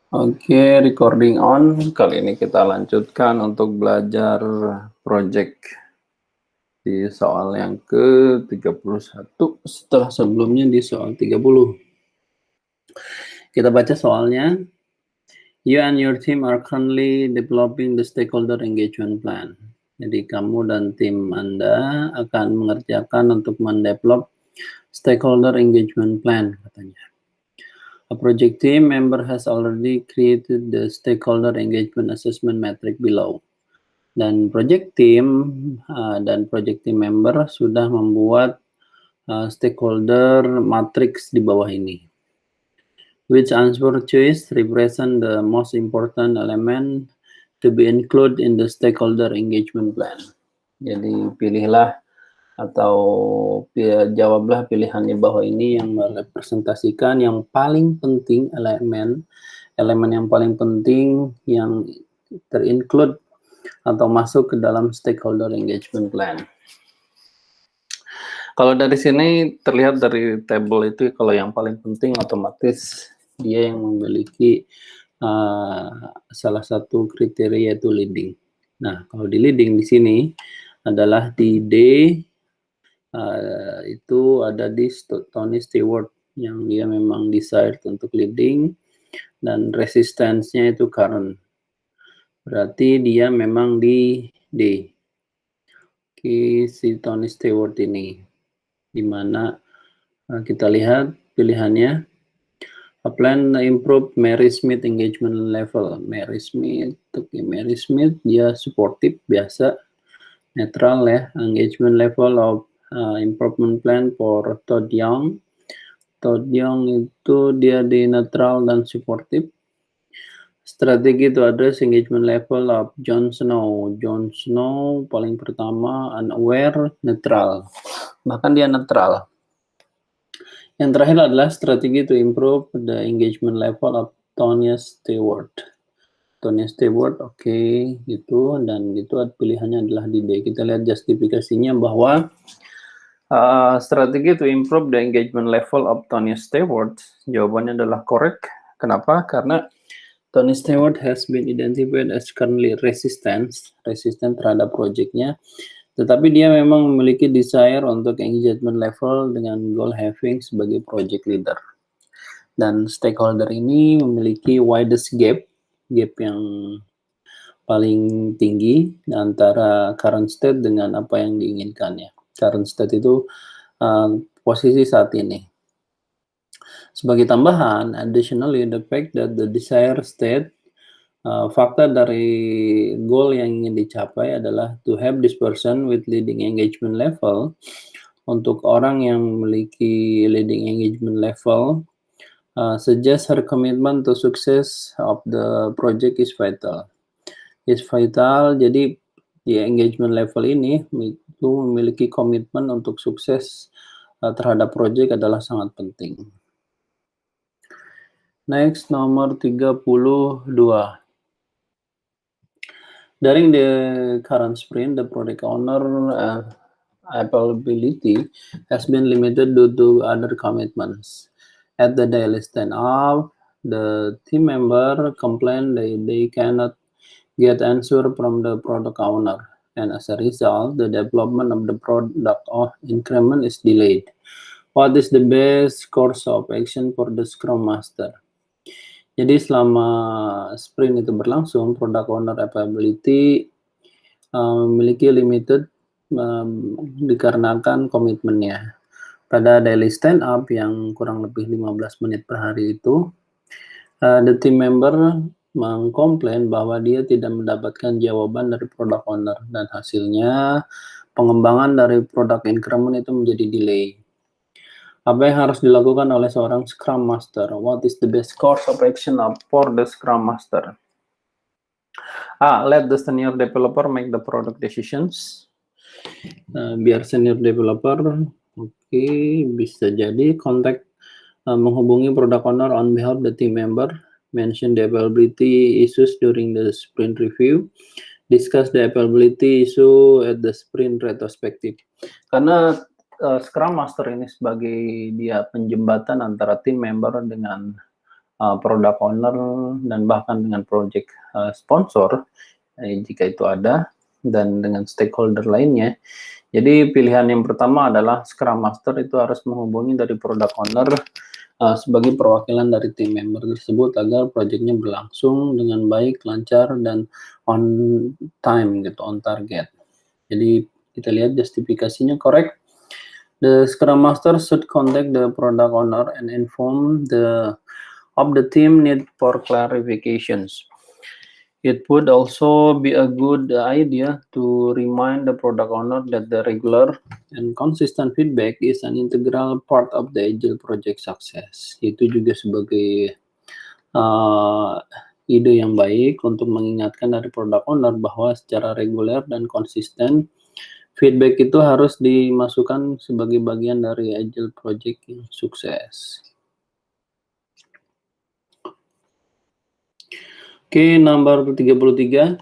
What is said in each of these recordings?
Oke, recording on. Kali ini kita lanjutkan untuk belajar project di soal yang ke-31 setelah sebelumnya di soal 30. Kita baca soalnya. You and your team are currently developing the stakeholder engagement plan. Jadi kamu dan tim Anda akan mengerjakan untuk mendevelop stakeholder engagement plan, katanya. A project team member has already created the stakeholder engagement assessment metric below. Dan project team member sudah membuat stakeholder matrix di bawah ini. Which answer choice represent the most important element to be included in the stakeholder engagement plan. Jadi pilihlah atau jawablah pilihan di bawah ini yang merepresentasikan yang paling penting, elemen yang paling penting yang terinclude atau masuk ke dalam stakeholder engagement plan. Kalau dari sini terlihat dari tabel itu, kalau yang paling penting otomatis dia yang memiliki salah satu kriteria yaitu leading. Nah, kalau di leading di sini adalah di D, itu ada di Tony Stewart yang dia memang desired untuk leading, dan resistensinya itu current. Berarti dia memang di D. Oke, si Tony Stewart ini, di mana kita lihat pilihannya. A plan improve Mary Smith engagement level. Mary Smith dia supportive biasa, netral ya. Engagement level of improvement plan for Todd Young. Todd Young itu dia di netral dan supportive. Strategi to address engagement level of Jon Snow. Jon Snow paling pertama unaware, netral. Bahkan dia netral. Yang terakhir adalah strategi to improve the engagement level of Tony Stewart. Tony Stewart, oke, gitu, dan itu pilihannya adalah di D. Kita lihat justifikasinya bahwa strategi to improve the engagement level of Tony Stewart, jawabannya adalah correct. Kenapa? Karena Tony Stewart has been identified as currently resistant terhadap projectnya, tetapi dia memang memiliki desire untuk engagement level dengan goal having sebagai project leader. Dan stakeholder ini memiliki widest gap yang paling tinggi antara current state dengan apa yang diinginkannya. Current state itu posisi saat ini. Sebagai tambahan, additionally, the fact that the desired state, fakta dari goal yang ingin dicapai adalah to have this person with leading engagement level. Untuk orang yang memiliki leading engagement level, suggest her commitment to success of the project is vital. Is vital, jadi di engagement level ini itu memiliki komitmen untuk sukses terhadap project adalah sangat penting. Next, nomor 32. During the current sprint, the product owner availability has been limited due to other commitments. At the daily stand-up, the team member complained they cannot get answer from the product owner, and as a result, the development of the product or increment is delayed. What is the best course of action for the Scrum Master? Jadi selama sprint itu berlangsung, product owner availability memiliki limited dikarenakan komitmennya. Pada daily stand up yang kurang lebih 15 menit per hari itu, the team member mengkomplain bahwa dia tidak mendapatkan jawaban dari product owner, dan hasilnya pengembangan dari product increment itu menjadi delay. Apa yang harus dilakukan oleh seorang Scrum Master? What is the best course of action for the Scrum Master? Let the senior developer make the product decisions. Biar senior developer, oke, bisa jadi contact, menghubungi product owner on behalf the team member, mention the availability issues during the sprint review, discuss the availability issue at the sprint retrospective. Karena Scrum Master ini sebagai dia penjembatan antara tim member dengan product owner dan bahkan dengan project sponsor jika itu ada, dan dengan stakeholder lainnya. Jadi pilihan yang pertama adalah Scrum Master itu harus menghubungi dari product owner sebagai perwakilan dari tim member tersebut agar proyeknya berlangsung dengan baik, lancar, dan on time gitu, on target. Jadi kita lihat justifikasinya correct. The Scrum Master should contact the product owner and inform of the team need for clarifications. It would also be a good idea to remind the product owner that the regular and consistent feedback is an integral part of the Agile project success. Itu juga sebagai ide yang baik untuk mengingatkan dari product owner bahwa secara reguler dan konsisten feedback itu harus dimasukkan sebagai bagian dari Agile project yang sukses. Oke, number 33.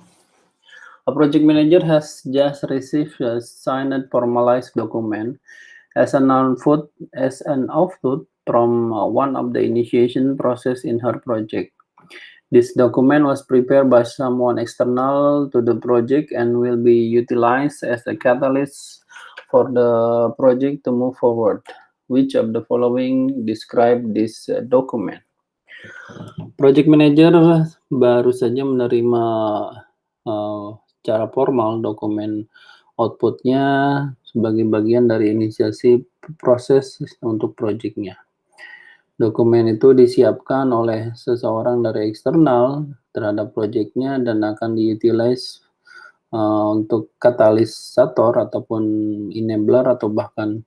A project manager has just received a signed formalized document as an output from one of the initiation process in her project. This document was prepared by someone external to the project and will be utilized as a catalyst for the project to move forward. Which of the following describe this document? Project manager baru saja menerima secara formal dokumen outputnya sebagai bagian dari inisiasi proses untuk proyeknya. Dokumen itu disiapkan oleh seseorang dari eksternal terhadap proyeknya dan akan diutilize untuk katalisator ataupun enabler atau bahkan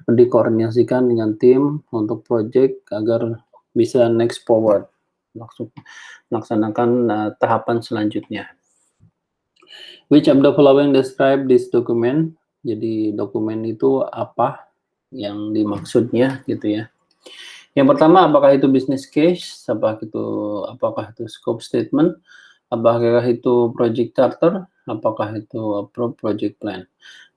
dikoordinasikan dengan tim untuk proyek agar bisa next forward, melaksanakan tahapan selanjutnya. Which of the following describe this document? Jadi dokumen itu apa yang dimaksudnya gitu ya. Yang pertama, apakah itu business case, apakah itu scope statement, apakah itu project charter, apakah itu approve project plan.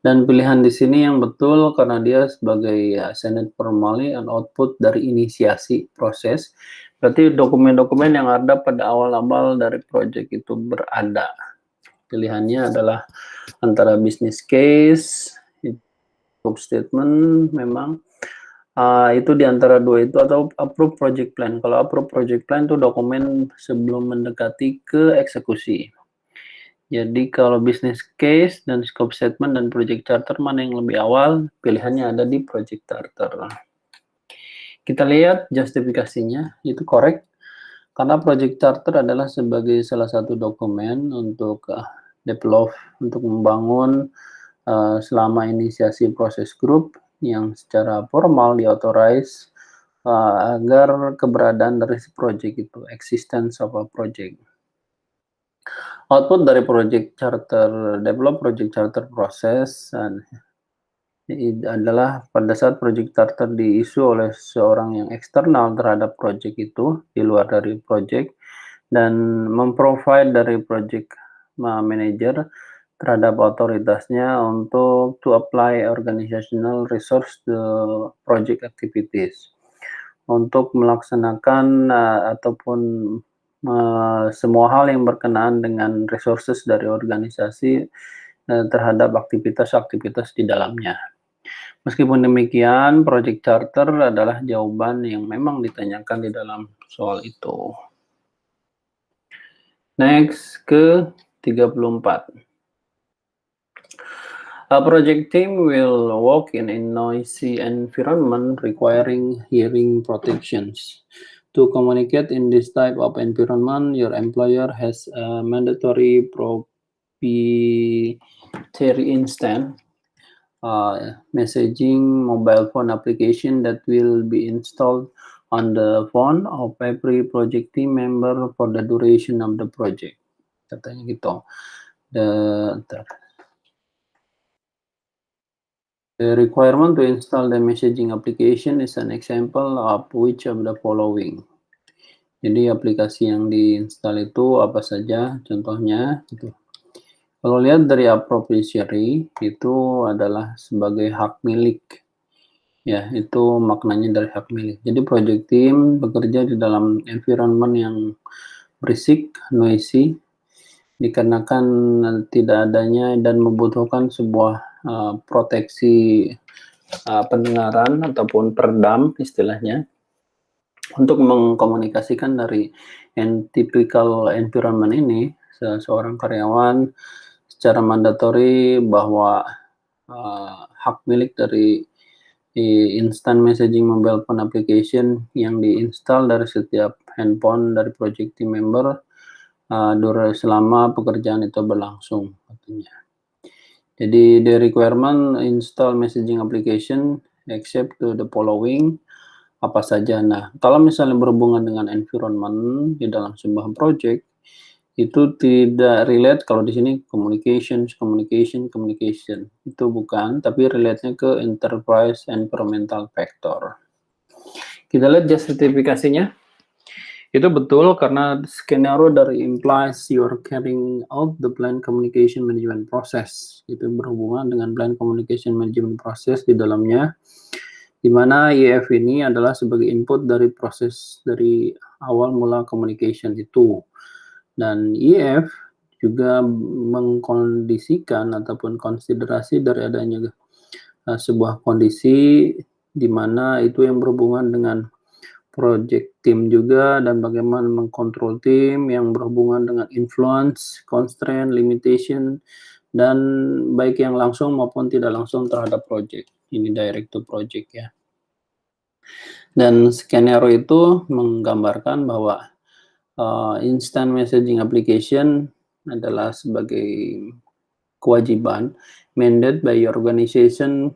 Dan pilihan di sini yang betul karena dia sebagai assigned formally and output dari inisiasi proses. Berarti dokumen-dokumen yang ada pada awal-awal dari project itu berada. Pilihannya adalah antara business case, scope statement memang itu di antara dua itu atau approve project plan. Kalau approve project plan itu dokumen sebelum mendekati ke eksekusi. Jadi kalau business case dan scope statement dan project charter mana yang lebih awal, pilihannya ada di project charter. Kita lihat justifikasinya, itu correct. Karena project charter adalah sebagai salah satu dokumen untuk develop, untuk membangun selama inisiasi proses grup yang secara formal diauthorize agar keberadaan dari project itu, existence of a project. Output dari project charter, develop project charter proses adalah pada saat project charter diisu oleh seorang yang eksternal terhadap project itu, di luar dari project, dan memprovide dari project manager terhadap otoritasnya untuk to apply organizational resource to project activities. Untuk melaksanakan ataupun semua hal yang berkenaan dengan resources dari organisasi terhadap aktivitas-aktivitas di dalamnya. Meskipun demikian, project charter adalah jawaban yang memang ditanyakan di dalam soal itu. Next, ke 34. A project team will work in a noisy environment requiring hearing protections. To communicate in this type of environment, your employer has a mandatory proprietary instant messaging mobile phone application that will be installed on the phone of every project team member for the duration of the project. Katanya gitu. The requirement to install the messaging application is an example of which of the following. Jadi aplikasi yang diinstal itu apa saja contohnya gitu. Kalau lihat dari appropriatory itu adalah sebagai hak milik Ya, itu maknanya dari hak milik. Jadi project team bekerja di dalam environment yang berisik, noisy, dikarenakan tidak adanya dan membutuhkan sebuah proteksi pendengaran ataupun peredam istilahnya untuk mengkomunikasikan dari typical environment ini seorang karyawan secara mandatori bahwa hak milik dari instant messaging mobile phone application yang diinstal dari setiap handphone dari project team member selama pekerjaan itu berlangsung katanya. Jadi the requirement install messaging application except to the following apa saja. Nah, kalau misalnya berhubungan dengan environment di dalam sebuah project itu tidak relate kalau di sini communication itu bukan, tapi relate-nya ke enterprise environmental factor. Kita lihat justifikasinya. Itu betul karena skenario dari implies you're carrying out the plan communication management process. Itu berhubungan dengan plan communication management process di dalamnya, di mana IEF ini adalah sebagai input dari proses dari awal mula communication itu. Dan IEF juga mengkondisikan ataupun konsiderasi dari adanya sebuah kondisi di mana itu yang berhubungan dengan project team juga dan bagaimana mengkontrol tim yang berhubungan dengan influence, constraint, limitation, dan baik yang langsung maupun tidak langsung terhadap project. Ini direct to project ya. Dan skenario itu menggambarkan bahwa instant messaging application adalah sebagai kewajiban mandate by your organization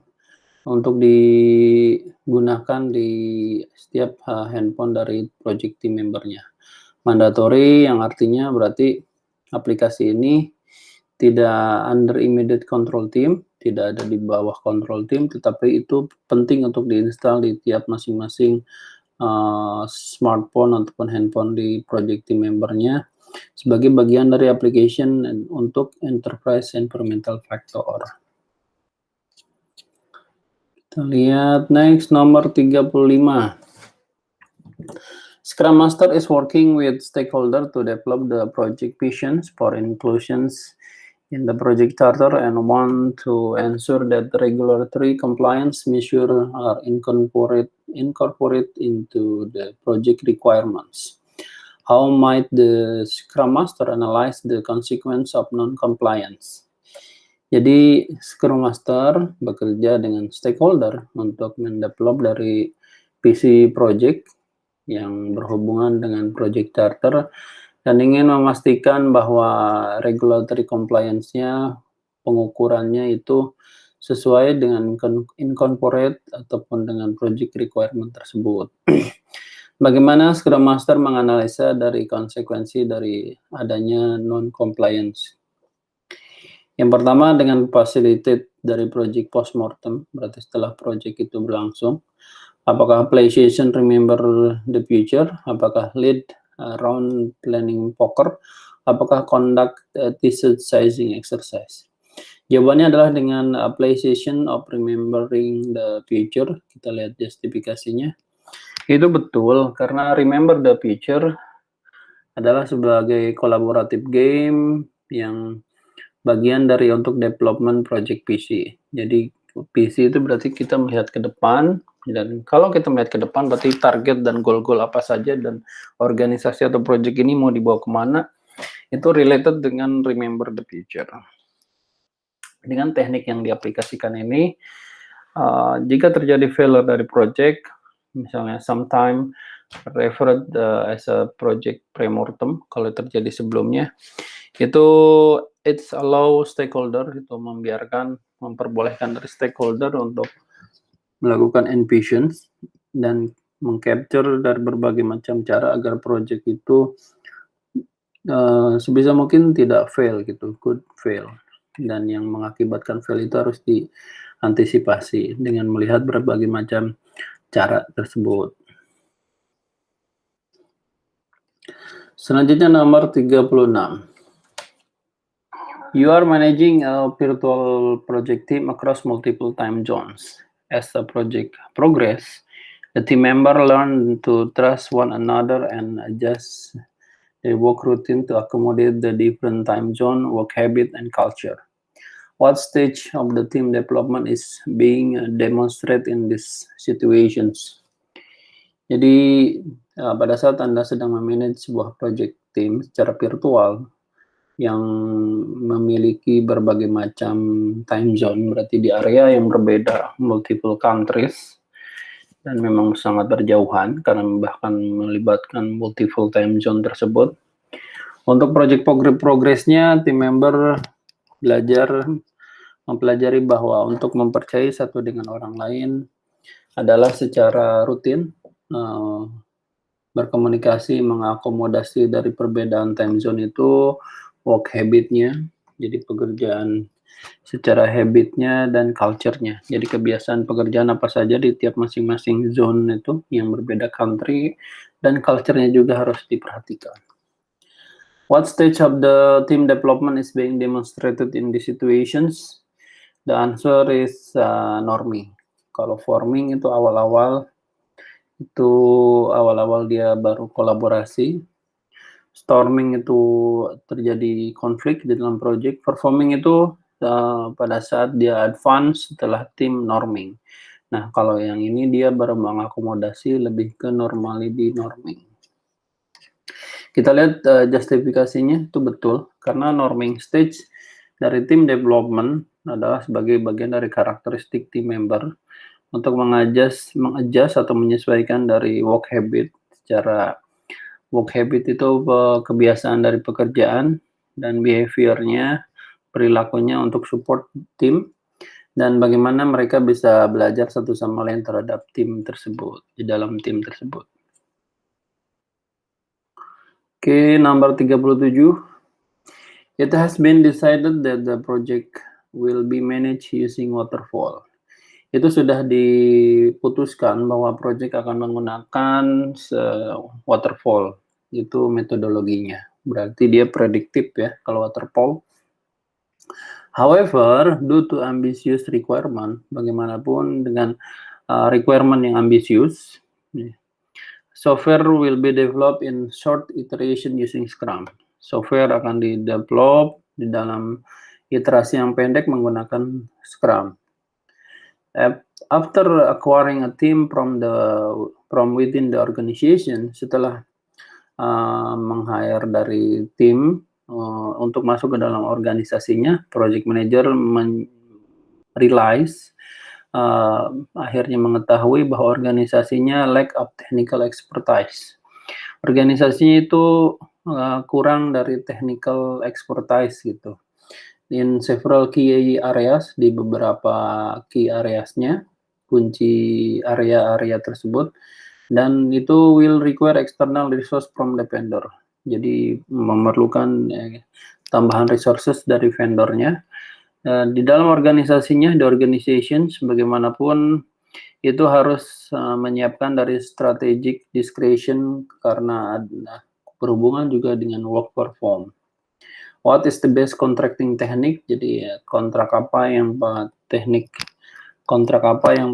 untuk digunakan di setiap handphone dari project team membernya. Mandatory yang artinya berarti aplikasi ini tidak under immediate control team, tidak ada di bawah control team, tetapi itu penting untuk diinstal di tiap masing-masing smartphone ataupun handphone di project team membernya sebagai bagian dari application untuk enterprise environmental factor. Kita lihat next nomor 35. Scrum Master is working with stakeholder to develop the project visions for inclusions in the project charter and want to ensure that the regulatory compliance measures are incorporated into the project requirements. How might the Scrum Master analyze the consequence of non-compliance? Jadi Scrum Master bekerja dengan stakeholder untuk mendevelop dari visi project yang berhubungan dengan project charter dan ingin memastikan bahwa regulatory compliance-nya, pengukurannya itu sesuai dengan incorporate ataupun dengan project requirement tersebut. Bagaimana Scrum Master menganalisa dari konsekuensi dari adanya non-compliance? Yang pertama dengan facilitate dari project postmortem, berarti setelah project itu berlangsung. Apakah play session remember the future? Apakah lead round planning poker? Apakah conduct thesis sizing exercise? Jawabannya adalah dengan play session of remembering the future. Kita lihat justifikasinya. Itu betul karena remember the future adalah sebagai collaborative game yang bagian dari untuk development project PC. Jadi PC itu berarti kita melihat ke depan, dan kalau kita melihat ke depan berarti target dan goal-goal apa saja dan organisasi atau project ini mau dibawa kemana, itu related dengan remember the future. Dengan teknik yang diaplikasikan ini, jika terjadi failure dari project, misalnya sometime referred as a project premortem, kalau terjadi sebelumnya, itu it's allow stakeholder itu memperbolehkan dari stakeholder untuk melakukan envisions dan mengcapture dari berbagai macam cara agar project itu sebisa mungkin tidak fail gitu, could fail, dan yang mengakibatkan fail itu harus diantisipasi dengan melihat berbagai macam cara tersebut. Selanjutnya nomor 36. You are managing a virtual project team across multiple time zones. As the project progress, the team member learn to trust one another and adjust their work routine to accommodate the different time zone, work habit, and culture. What stage of the team development is being demonstrated in these situations? Jadi pada saat Anda sedang memanage sebuah project team secara virtual yang memiliki berbagai macam time zone, berarti di area yang berbeda, multiple countries, dan memang sangat berjauhan karena bahkan melibatkan multiple time zone tersebut. Untuk project progress-nya, tim member mempelajari bahwa untuk mempercayai satu dengan orang lain adalah secara rutin berkomunikasi, mengakomodasi dari perbedaan time zone itu, work habit-nya, jadi pekerjaan secara habit-nya dan culture-nya. Jadi kebiasaan pekerjaan apa saja di tiap masing-masing zone itu yang berbeda country, dan culture-nya juga harus diperhatikan. What stage of the team development is being demonstrated in these situations? The answer is norming. Kalau forming itu awal-awal dia baru kolaborasi. Storming itu terjadi konflik di dalam project. Performing itu pada saat dia advance setelah tim norming. Nah, kalau yang ini dia baru mengakomodasi lebih ke normality norming. Kita lihat justifikasinya itu betul, karena norming stage dari tim development adalah sebagai bagian dari karakteristik tim member untuk mengadjust atau menyesuaikan dari work habit. Secara work habit itu kebiasaan dari pekerjaan dan behaviornya, perilakunya untuk support tim, dan bagaimana mereka bisa belajar satu sama lain terhadap tim tersebut, di dalam tim tersebut. Oke, nomor 37. It has been decided that the project will be managed using waterfall. Itu sudah diputuskan bahwa project akan menggunakan waterfall. Itu metodologinya. Berarti dia prediktif ya kalau waterfall. However, due to ambitious requirement, bagaimanapun dengan requirement yang ambisius, software will be developed in short iteration using Scrum. Software akan di-develop di dalam iterasi yang pendek menggunakan Scrum. After acquiring a team from within the organization, setelah meng-hire dari tim untuk masuk ke dalam organisasinya, project manager akhirnya mengetahui bahwa organisasinya lack of technical expertise. Organisasinya itu kurang dari technical expertise gitu. In several key areas, di beberapa key areas-nya, kunci area-area tersebut, dan itu will require external resource from the vendor. Jadi memerlukan tambahan resources dari vendornya. Di dalam organisasinya, the organization bagaimanapun itu harus menyiapkan dari strategic discretion karena ada berhubungan juga dengan work perform. What is the best contracting technique? Jadi kontrak apa yang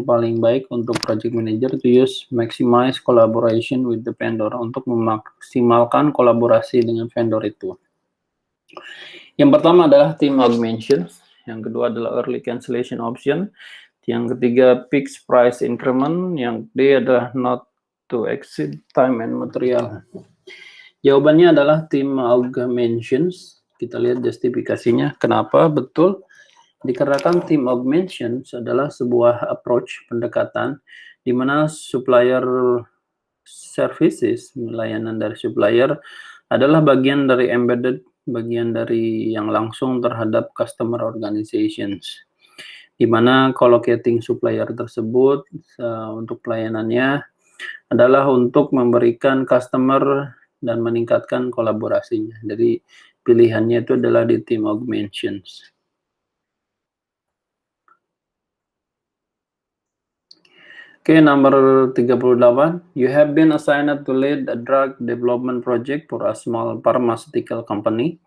paling baik untuk project manager to use maximize collaboration with the vendor, untuk memaksimalkan kolaborasi dengan vendor itu. Yang pertama adalah team augmentation, yang kedua adalah early cancellation option, yang ketiga fixed price increment, yang D adalah not to exceed time and material. Jawabannya adalah team augmentations. Kita lihat justifikasinya. Kenapa? Betul. Dikarenakan team augmentations adalah sebuah approach, pendekatan, di mana supplier services, layanan dari supplier, adalah bagian dari embedded, bagian dari yang langsung terhadap customer organizations. Di mana collocating supplier tersebut untuk pelayanannya adalah untuk memberikan customer dan meningkatkan kolaborasinya. Jadi pilihannya itu adalah di team augmentations. Oke, nomor 38. You have been assigned to lead a drug development project for a small pharmaceutical company.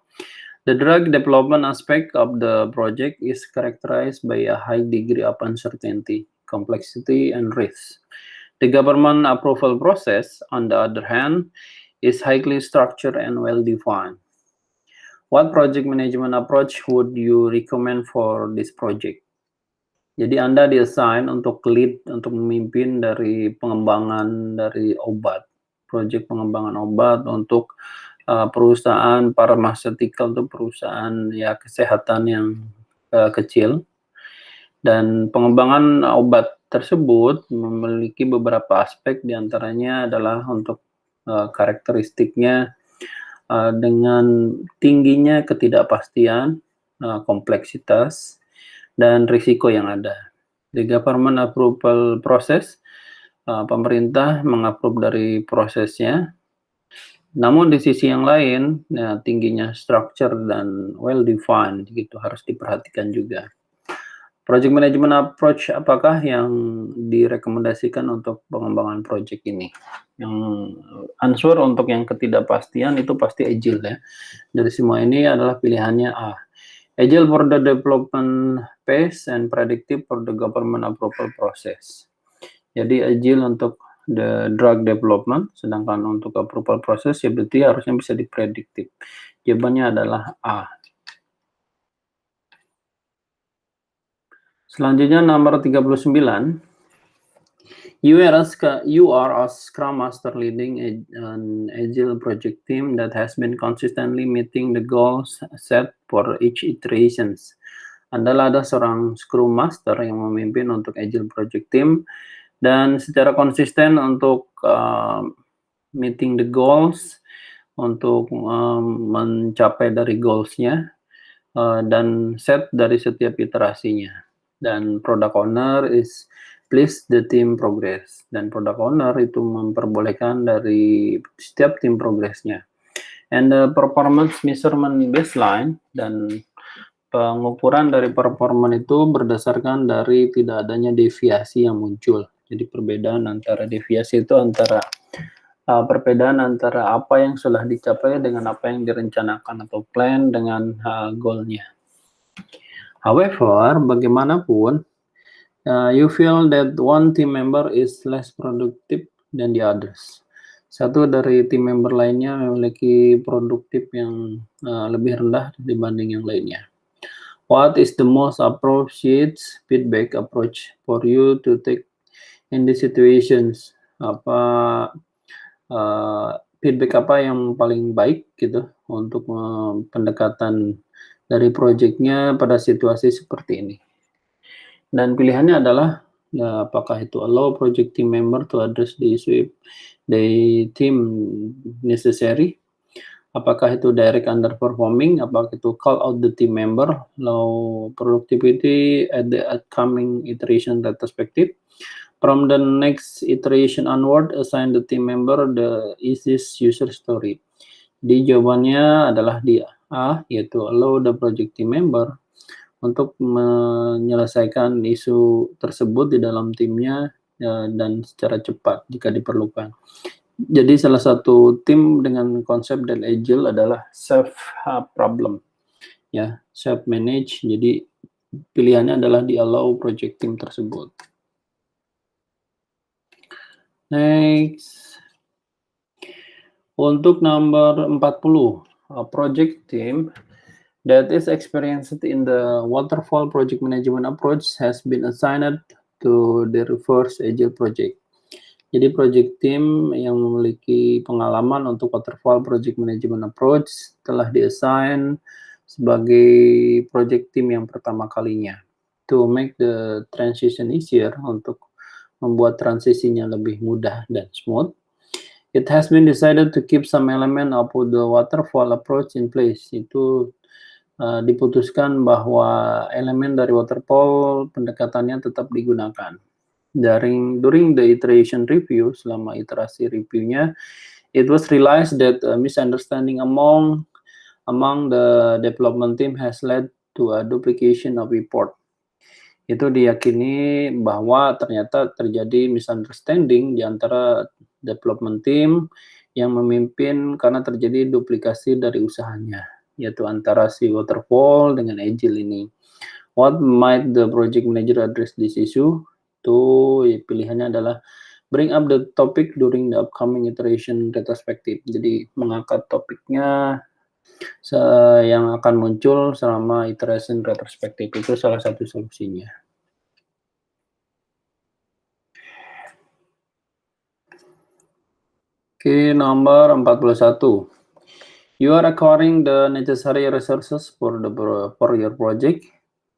The drug development aspect of the project is characterized by a high degree of uncertainty. complexity, and risk. The government approval process, on the other hand, is highly structured and well-defined. What project management approach would you recommend for this project? Jadi Anda di-assign untuk lead, untuk memimpin dari pengembangan dari obat, proyek pengembangan obat untuk perusahaan pharmaceutical, untuk perusahaan ya kesehatan yang kecil. Dan pengembangan obat tersebut memiliki beberapa aspek, diantaranya adalah untuk karakteristiknya dengan tingginya ketidakpastian, kompleksitas, dan risiko yang ada. The government approval process, pemerintah mengapprove dari prosesnya. Namun di sisi yang lain, ya, tingginya structure dan well-defined gitu harus diperhatikan juga. Project management approach apakah yang direkomendasikan untuk pengembangan project ini? Yang answer untuk yang ketidakpastian itu pasti agile ya. Dari semua ini adalah pilihannya A. Agile for the development phase and predictive for the government approval process. Jadi agile untuk the drug development, sedangkan untuk approval process ya berarti harusnya bisa diprediktif. Jawabannya adalah A. Selanjutnya nomor 39. You are a Scrum Master leading an agile project team that has been consistently meeting the goals set for each iterations. Anda adalah seorang Scrum Master yang memimpin untuk agile project team dan secara konsisten untuk meeting the goals, untuk mencapai dari goals-nya dan set dari setiap iterasinya. Dan product owner is please the team progress, dan product owner itu memperbolehkan dari setiap tim progresnya. And the performance measurement baseline, dan pengukuran dari performance itu berdasarkan dari tidak adanya deviasi yang muncul. Jadi perbedaan antara deviasi itu antara perbedaan antara apa yang sudah dicapai dengan apa yang direncanakan atau plan dengan goal-nya. However, bagaimanapun, you feel that one team member is less productive than the others. Satu dari tim member lainnya memiliki produktif yang lebih rendah dibanding yang lainnya. What is the most appropriate feedback approach for you to take in these situations? Feedback apa yang paling baik gitu untuk pendekatan dari proyeknya pada situasi seperti ini? Dan pilihannya adalah ya, apakah itu allow project team member to address the issue they team necessary, apakah itu direct underperforming, apakah itu call out the team member, low productivity at the upcoming iteration retrospective, from the next iteration onward assign the team member the easiest user story. Di jawabannya adalah di A, yaitu allow the project team member untuk menyelesaikan isu tersebut di dalam timnya dan secara cepat jika diperlukan. Jadi salah satu tim dengan konsep dan agile adalah self problem, ya, self manage. Jadi pilihannya adalah di allow project team tersebut. Next, untuk nomor 40, a project team that is experienced in the waterfall project management approach has been assigned to the reverse agile project. Jadi project team yang memiliki pengalaman untuk waterfall project management approach telah diassign sebagai project team yang pertama kalinya. To make the transition easier, untuk membuat transisinya lebih mudah dan smooth, it has been decided to keep some element of the waterfall approach in place. Itu diputuskan bahwa elemen dari waterfall pendekatannya tetap digunakan. During the iteration review, selama iterasi reviewnya, it was realized that a misunderstanding among the development team has led to a duplication of report. Itu diyakini bahwa ternyata terjadi misunderstanding di antara development team yang memimpin karena terjadi duplikasi dari usahanya, yaitu antara si waterfall dengan agile ini. What might the project manager address this issue? itu pilihannya adalah bring up the topic during the upcoming iteration retrospective. Jadi mengangkat topiknya yang akan muncul selama iteration retrospective, itu salah satu solusinya. Oke, nomor 41. You are acquiring the necessary resources for your project.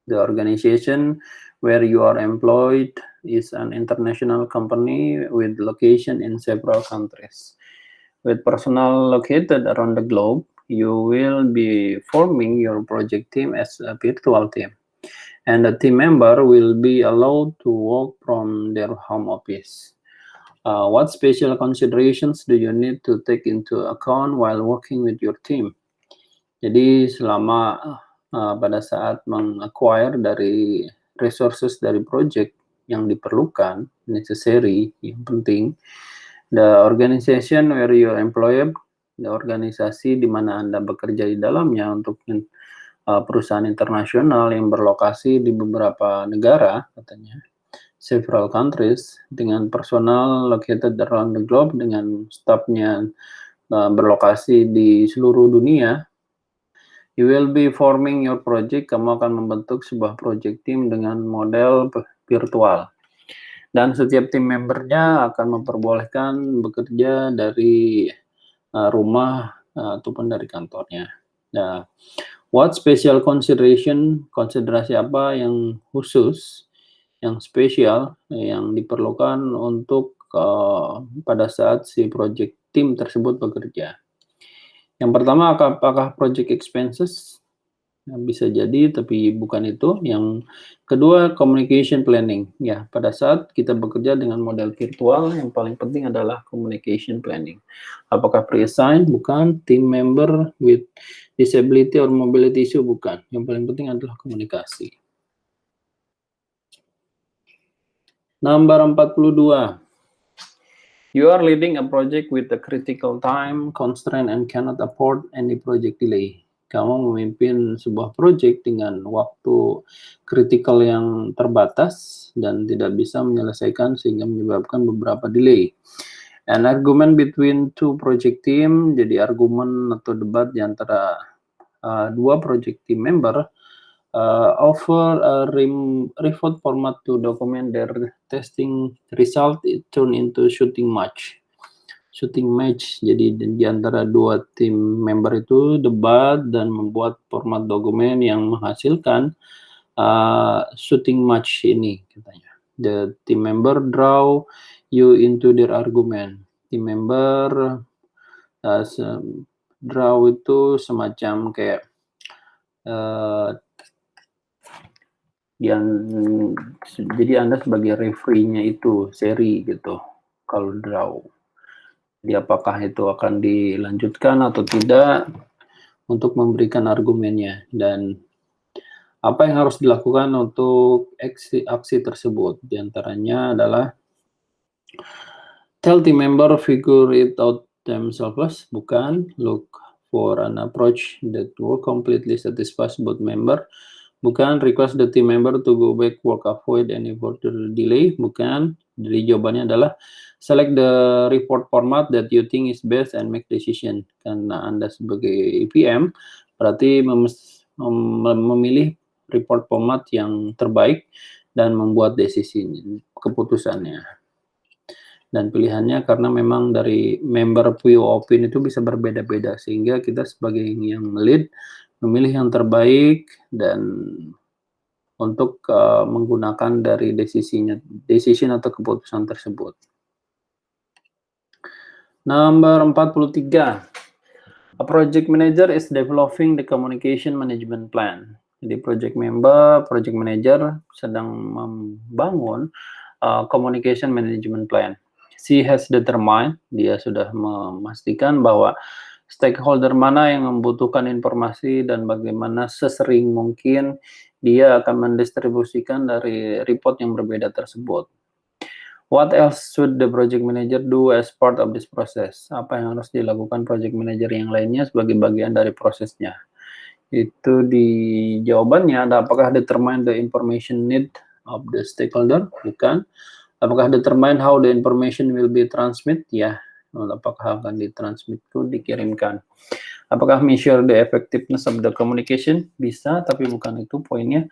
The organization where you are employed is an international company with location in several countries. With personnel located around the globe, you will be forming your project team as a virtual team, and the team member will be allowed to work from their home office. What special considerations do you need to take into account while working with your team? Jadi selama pada saat meng-acquire dari resources dari project yang diperlukan, necessary, yang penting, the organization where you are employed, the organisasi di mana Anda bekerja di dalamnya untuk perusahaan internasional yang berlokasi di beberapa negara, katanya, several countries, dengan personal located around the globe, dengan staffnya berlokasi di seluruh dunia. You will be forming your project, kamu akan membentuk sebuah project team dengan model virtual. Dan setiap tim membernya akan memperbolehkan bekerja dari rumah ataupun dari kantornya. Nah, what special konsiderasi apa yang khusus, yang spesial, yang diperlukan untuk pada saat si project team tersebut bekerja. Yang pertama, apakah project expenses? Bisa jadi, tapi bukan itu. Yang kedua, communication planning. Ya, pada saat kita bekerja dengan model virtual, yang paling penting adalah communication planning. Apakah pre-assign? Bukan. Team member with disability or mobility issue? Bukan. Yang paling penting adalah komunikasi. Nomor 42. You are leading a project with a critical time constraint and cannot afford any project delay. Kamu memimpin sebuah project dengan waktu kritikal yang terbatas dan tidak bisa menyelesaikan sehingga menyebabkan beberapa delay. An argument between two project team, jadi argumen atau debat di antara dua project team member, offer a report format to document their testing result, it turn into shooting match. Jadi di antara dua tim member itu debat dan membuat format dokumen yang menghasilkan shooting match ini, katanya. The team member draw you into their argument. Team member draw itu semacam kayak jadi Anda sebagai referee-nya itu seri gitu kalau draw. Jadi apakah itu akan dilanjutkan atau tidak untuk memberikan argumennya, dan apa yang harus dilakukan untuk aksi tersebut. Di antaranya adalah tell team member figure it out themselves, bukan. Look for an approach that will completely satisfy both member, bukan. Request the team member to go back work, avoid any further delay, bukan. Jadi jawabannya adalah select the report format that you think is best and make decision. Karena Anda sebagai PM berarti memilih report format yang terbaik dan membuat keputusannya. Dan pilihannya karena memang dari member POOPIN itu bisa berbeda-beda, sehingga kita sebagai yang lead memilih yang terbaik dan untuk menggunakan dari decision atau keputusan tersebut. Nomor 43. A project manager is developing the communication management plan. Jadi project manager sedang membangun communication management plan. She has determined, dia sudah memastikan bahwa stakeholder mana yang membutuhkan informasi dan bagaimana sesering mungkin dia akan mendistribusikan dari report yang berbeda tersebut. What else should the project manager do as part of this process? Apa yang harus dilakukan project manager yang lainnya sebagai bagian dari prosesnya? Itu di jawabannya ada apakah determine the information need of the stakeholder? Bukan. Apakah determine how the information will be transmit? Ya. Apakah akan ditransmit itu dikirimkan? Apakah measure the effectiveness of the communication? Bisa, tapi bukan itu poinnya.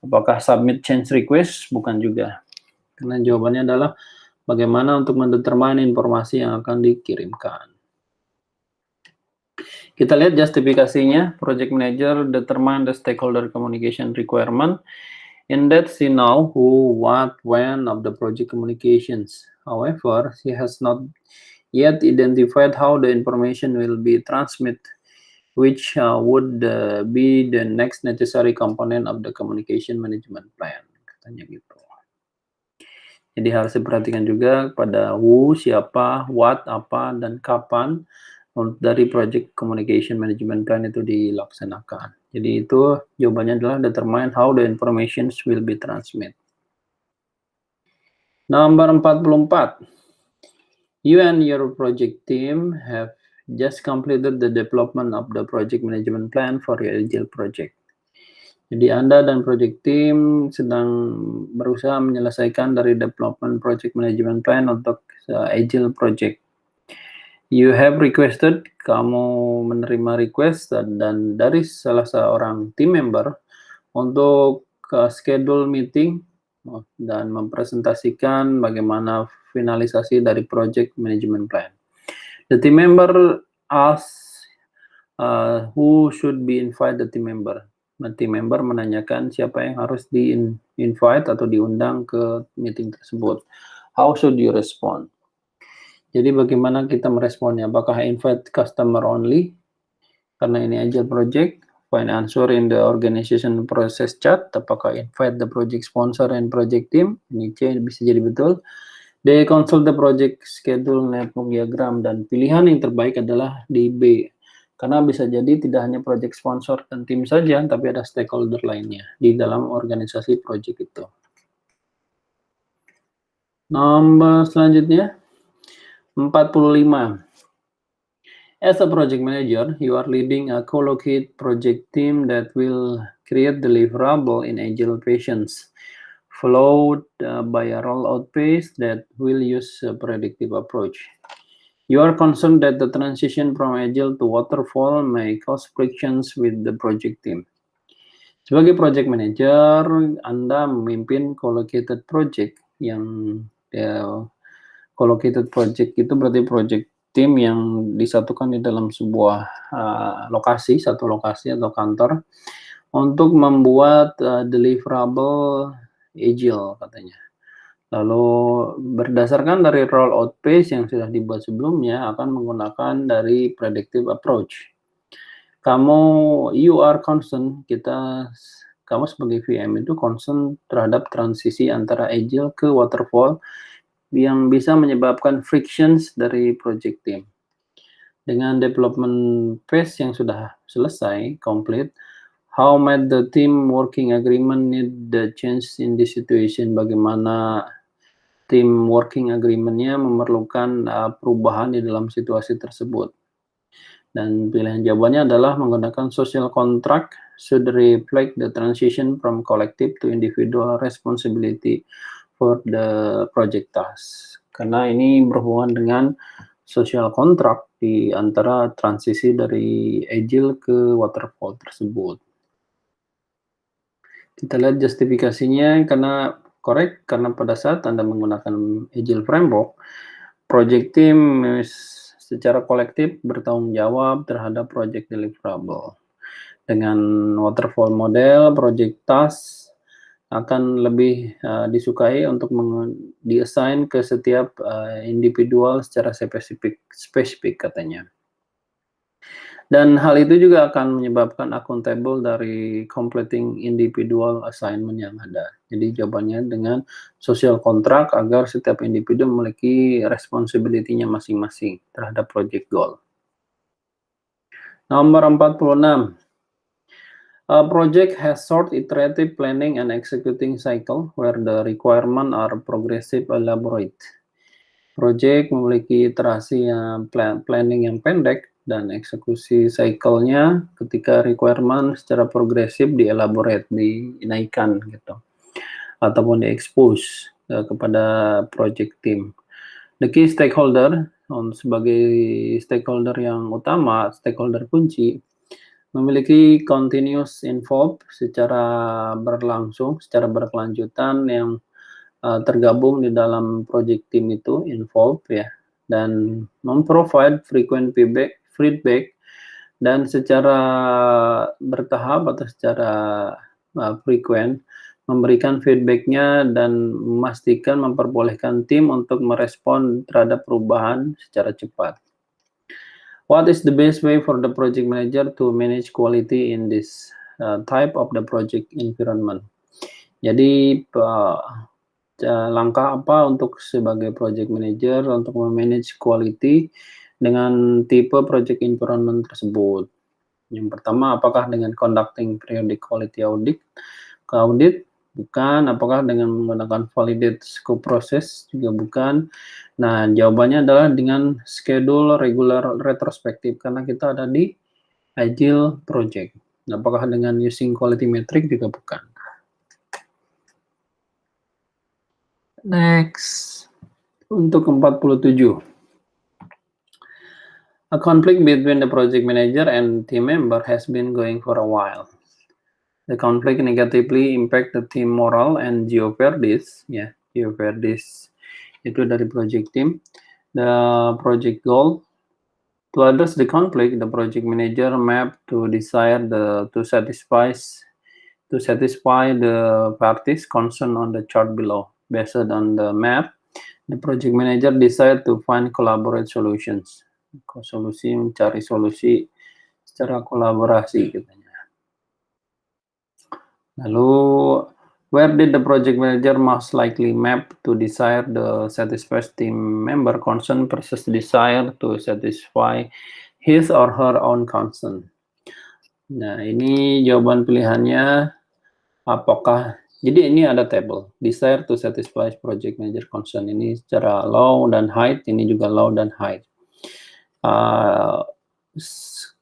Apakah submit change request? Bukan juga. Karena jawabannya adalah bagaimana untuk mendetermine informasi yang akan dikirimkan. Kita lihat justifikasinya. Project manager determine the stakeholder communication requirement. In that she know who, what, when of the project communications. However, she has not yet identified how the information will be transmitted, which would be the next necessary component of the communication management plan. Katanya gitu. Jadi harus diperhatikan juga pada who, siapa, what, apa, dan kapan dari project communication management plan itu dilaksanakan. Jadi itu jawabannya adalah determine how the information will be transmitted. Nomor 44. You and your project team have just completed the development of the project management plan for your agile project. Jadi Anda dan project team sedang berusaha menyelesaikan dari development project management plan untuk agile project. You have requested, kamu menerima request dan dari salah seorang team member untuk schedule meeting dan mempresentasikan bagaimana finalisasi dari project management plan. The team member asks who should be invite the team member. Team member menanyakan siapa yang harus di-invite atau diundang ke meeting tersebut. How should you respond? Jadi bagaimana kita meresponnya? Apakah invite customer only? Karena ini agile project. Find answer in the organization process chat. Apakah invite the project sponsor and project team? Ini C bisa jadi betul. They consult the project schedule, network diagram, dan pilihan yang terbaik adalah di B. Karena bisa jadi tidak hanya project sponsor dan tim saja, tapi ada stakeholder lainnya di dalam organisasi project itu. Nomor selanjutnya, 45. As a project manager, you are leading a co-located project team that will create deliverable in agile patience, followed by a rollout phase that will use a predictive approach. You are concerned that the transition from agile to waterfall may cause frictions with the project team. Sebagai project manager, Anda memimpin co-located project yang co-located project itu berarti project tim yang disatukan di dalam sebuah lokasi, satu lokasi atau kantor untuk membuat deliverable agile katanya. Lalu berdasarkan dari rollout phase yang sudah dibuat sebelumnya akan menggunakan dari predictive approach. You are concerned, kamu sebagai VM itu concern terhadap transisi antara agile ke waterfall yang bisa menyebabkan frictions dari project team. Dengan development phase yang sudah selesai, complete, how might the team working agreement need the change in this situation? Bagaimana team working agreement-nya memerlukan perubahan di dalam situasi tersebut? Dan pilihan jawabannya adalah menggunakan social contract should reflect the transition from collective to individual responsibility for the project task. Karena ini berhubungan dengan social contract di antara transisi dari agile ke waterfall tersebut. Kita lihat justifikasinya karena correct, karena pada saat Anda menggunakan agile framework, project team secara kolektif bertanggung jawab terhadap project deliverable. Dengan waterfall model, project task akan lebih disukai untuk di-assign ke setiap individual secara spesifik katanya. Dan hal itu juga akan menyebabkan accountable dari completing individual assignment yang ada. Jadi jawabannya dengan social contract agar setiap individu memiliki responsibility-nya masing-masing terhadap project goal. Nomor 46. A project has short iterative planning and executing cycle where the requirements are progressive elaborate. Project memiliki iterasi planning yang pendek dan eksekusi cycle-nya ketika requirement secara progresif dielaborate, dinaikkan gitu. ataupun di-expose kepada project team. The key stakeholder, sebagai stakeholder yang utama, stakeholder kunci, memiliki continuous involved secara berlangsung, secara berkelanjutan yang tergabung di dalam project team itu, involved ya, dan memprovide frequent feedback dan secara bertahap atau secara frequent memberikan feedback-nya dan memastikan memperbolehkan tim untuk merespon terhadap perubahan secara cepat. What is the best way for the project manager to manage quality in this type of the project environment? Jadi langkah apa untuk sebagai project manager untuk memanage quality dengan tipe project environment tersebut? Yang pertama, apakah dengan conducting periodic quality audit? Bukan. Apakah dengan menggunakan validate scope process? Juga bukan. Nah, jawabannya adalah dengan schedule regular retrospektif, karena kita ada di agile project. Apakah dengan using quality metric? Juga bukan. Next, untuk 47. A conflict between the project manager and team member has been going for a while. The conflict negatively impact the team morale and geoverdis, ya, geoverdis itu dari project team. The project goal to address the conflict, the project manager map to satisfy the parties concerned on the chart below. Based on the map, the project manager decide to find collaborate solutions. Mencari solusi secara kolaborasi katanya. Lalu, where did the project manager most likely map to desire the satisfied team member concern versus desire to satisfy his or her own concern? Nah, ini jawaban pilihannya apakah, jadi ini ada table, desire to satisfy project manager concern, ini secara low dan height, ini juga low dan height.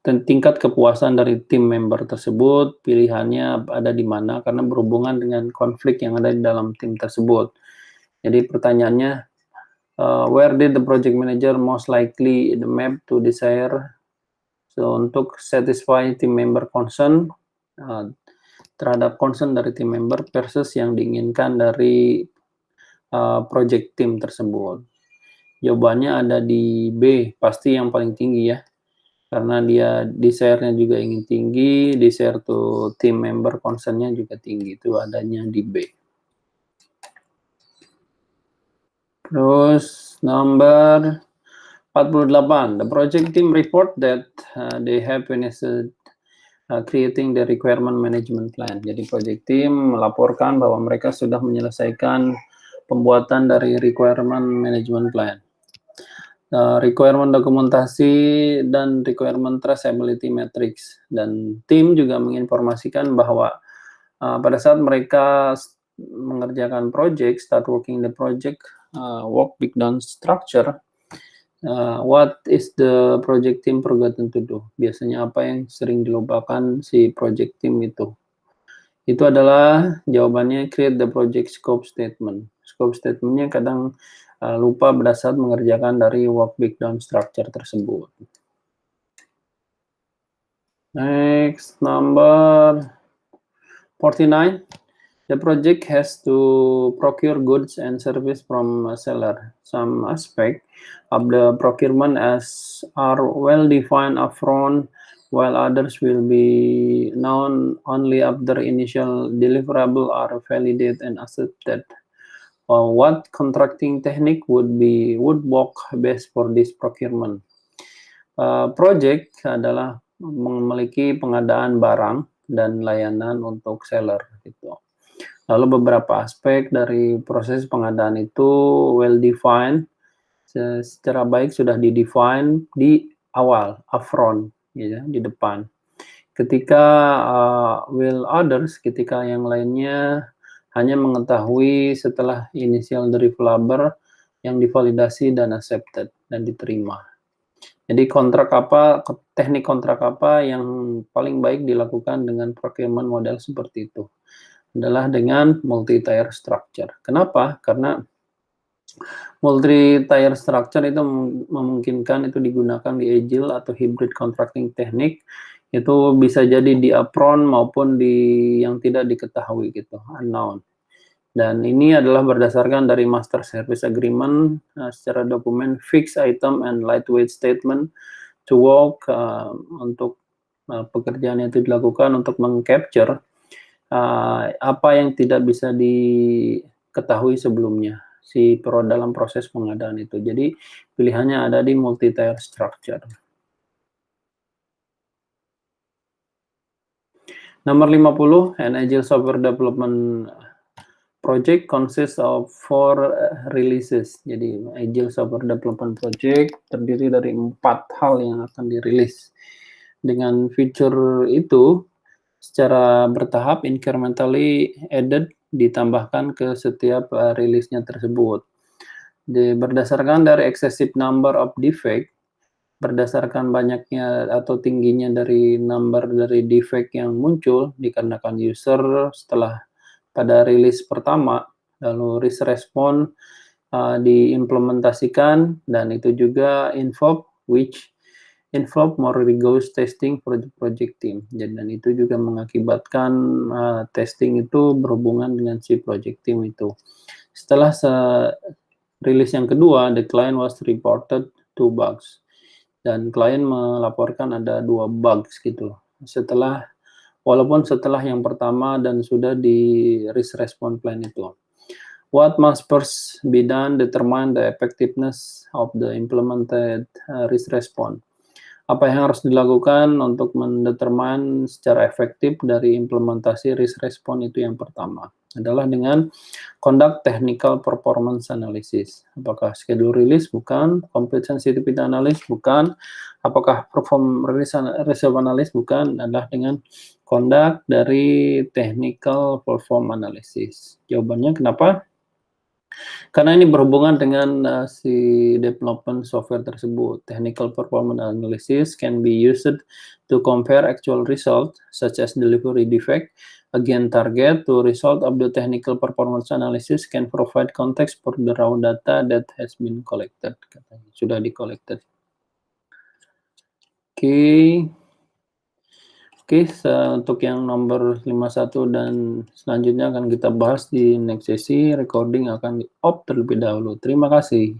Tingkat kepuasan dari tim member tersebut, pilihannya ada di mana, karena berhubungan dengan konflik yang ada di dalam tim tersebut. Jadi pertanyaannya, where did the project manager most likely the map to desire? So, untuk satisfy team member concern, terhadap concern dari tim member versus yang diinginkan dari project team tersebut. Jawabannya ada di B, pasti yang paling tinggi ya. Karena dia desire-nya juga ingin tinggi, desire to team member concern-nya juga tinggi, itu adanya di B. Terus nomor 48, the project team report that they have finished creating the requirement management plan. Jadi project team melaporkan bahwa mereka sudah menyelesaikan pembuatan dari requirement management plan. Requirement dokumentasi dan requirement traceability matrix, dan tim juga menginformasikan bahwa pada saat mereka mengerjakan project, start working the project, work breakdown structure, what is the project team forgotten to do? Biasanya apa yang sering dilupakan si project team itu? Itu adalah jawabannya create the project scope statement. Scope statement-nya kadang lupa pada saat mengerjakan dari work breakdown structure tersebut. Next, number 49. The project has to procure goods and service from a seller. Some aspect of the procurement are well defined upfront, while others will be known only after initial deliverable are validated and accepted. What contracting technique would work best for this procurement? Project adalah memiliki pengadaan barang dan layanan untuk seller gitu. Lalu beberapa aspek dari proses pengadaan itu well defined, secara baik sudah di-define di awal, upfront, ya, di depan. Ketika will others, ketika yang lainnya hanya mengetahui setelah initial deliverable yang divalidasi dan accepted dan diterima. Jadi teknik kontrak apa yang paling baik dilakukan dengan procurement model seperti itu. adalah dengan multi-tier structure. Kenapa? Karena multi-tier structure itu memungkinkan itu digunakan di agile atau hybrid contracting teknik, itu bisa jadi di upfront maupun di yang tidak diketahui gitu, unknown. Dan ini adalah berdasarkan dari master service agreement, secara dokumen fixed item and lightweight statement to work, untuk pekerjaan itu dilakukan untuk meng-capture apa yang tidak bisa diketahui sebelumnya dalam proses pengadaan itu. Jadi pilihannya ada di multi-tier structure. Nomor 50, an agile software development project consists of 4 releases. Jadi agile software development project terdiri dari 4 hal yang akan dirilis. Dengan fitur itu secara bertahap incrementally added ditambahkan ke setiap rilisnya tersebut. Berdasarkan dari excessive number of defect, berdasarkan banyaknya atau tingginya dari number dari defect yang muncul dikarenakan user setelah pada rilis pertama, lalu risk response diimplementasikan, dan itu juga involve more rigorous testing for the project team. Dan itu juga mengakibatkan testing itu berhubungan dengan si project team itu. Setelah rilis yang kedua, the client was reported 2 bugs. Dan klien melaporkan ada 2 bugs gitu. Walaupun setelah yang pertama dan sudah di risk response plan itu. What must first be done determine the effectiveness of the implemented risk response. Apa yang harus dilakukan untuk mendetermine secara efektif dari implementasi risk response itu yang pertama adalah dengan conduct technical performance analysis. Apakah schedule release? Bukan. Complete sensitivity analysis? Bukan. Apakah perform reserve analysis? Bukan. Adalah dengan conduct dari technical perform analysis. Jawabannya kenapa? Karena ini berhubungan dengan si development software tersebut. Technical performance analysis can be used to compare actual result, such as delivery defect, against target. To result of the technical performance analysis can provide context for the raw data that has been collected. Katanya, sudah di-collected. Oke, untuk yang nomor 51 dan selanjutnya akan kita bahas di next sesi, recording akan di-off terlebih dahulu. Terima kasih.